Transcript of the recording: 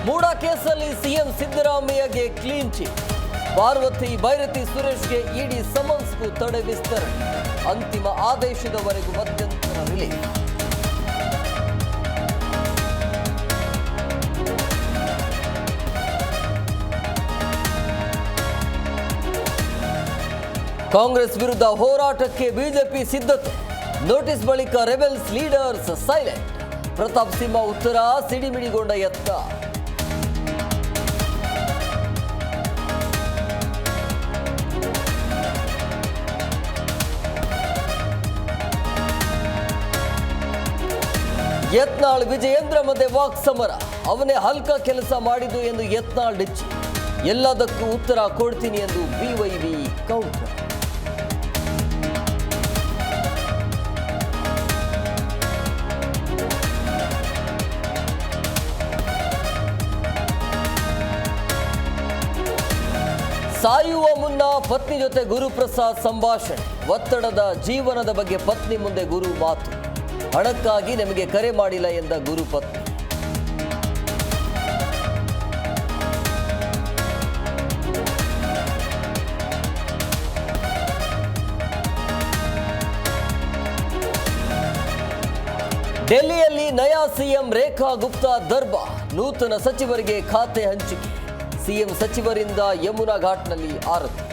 ಮೂಡಾ ಕೇಸಲ್ಲಿ ಸಿಎಂ ಸಿದ್ದರಾಮಯ್ಯಗೆ clean chit. Parvathi Byrathi ಸುರೇಶ್ಗೆ ಇಡಿ ಸಮನ್ಸ್ಗೂ ತಡೆ ವಿಸ್ತರಣೆ. ಅಂತಿಮ ಆದೇಶದವರೆಗೂ ಮಧ್ಯಂತರ ರಿಲೀಸ್. ಕಾಂಗ್ರೆಸ್ ವಿರುದ್ಧ ಹೋರಾಟಕ್ಕೆ ಬಿಜೆಪಿ ಸಿದ್ಧತೆ. ನೋಟಿಸ್ ಬಳಿಕ rebels leaders silent. Pratap Simha ಉತ್ತರ ಸಿಡಿಮಿಡಿಗೊಂಡ ಯತ್ನ. ಯತ್ನಾಳ್ ವಿಜಯೇಂದ್ರ ಮಧ್ಯೆ ವಾಕ್ ಸಮರ. ಅವನೇ ಹಲ್ಕ ಕೆಲಸ ಮಾಡಿದ್ದು ಎಂದು ಯತ್ನಾಳ್ ಡಿಚ್ಚಿ. ಎಲ್ಲದಕ್ಕೂ ಉತ್ತರ ಕೊಡ್ತೀನಿ ಎಂದು ಬಿವೈವಿ ಕೌಂಟರ್. ಸಾಯುವ ಮುನ್ನ ಪತ್ನಿ ಜೊತೆ ಗುರುಪ್ರಸಾದ್ ಸಂಭಾಷಣೆ. ಒತ್ತಡದ ಜೀವನದ ಬಗ್ಗೆ ಪತ್ನಿ ಮುಂದೆ ಗುರು ಮಾತು. ಹಣಕ್ಕಾಗಿ ನಮಗೆ ಕರೆ ಮಾಡಿಲ್ಲ ಎಂದ ಗುರು ಪತ್ನಿ. ಡೆಲ್ಲಿಯಲ್ಲಿ ನಯಾ ಸಿಎಂ ರೇಖಾ ಗುಪ್ತಾ ದರ್ಬಾರ್. ನೂತನ ಸಚಿವರಿಗೆ ಖಾತೆ ಹಂಚಿಕೆ. ಸಿಎಂ ಸಚಿವರಿಂದ ಯಮುನಾ ಘಾಟ್ನಲ್ಲಿ ಆರತಿ.